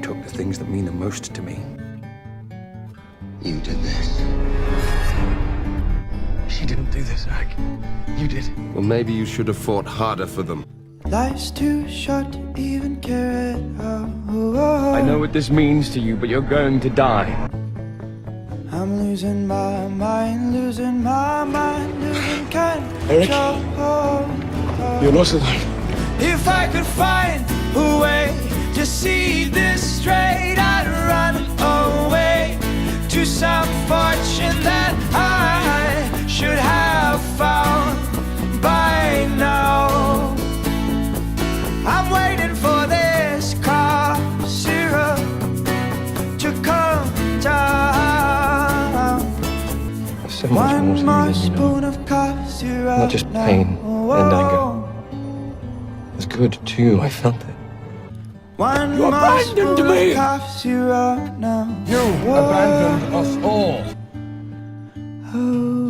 took the things that mean the most to me. You did this. She didn't do this, Erik. You did. Well, maybe you should have fought harder for them. Life's too short to even care at all. I know what this means to you, but you're going to die. I'm losing my mind, losing control. Erik, you're not alone. If I could find a way to see this straight, I'd run away to some fortune that I should have found by now. I'm waiting for this cough syrup to come down. There's so much more to you than you know. Of cough syrup. Not just pain and anger. It's good too, I felt it. You abandoned me! You You abandoned us all. Oh.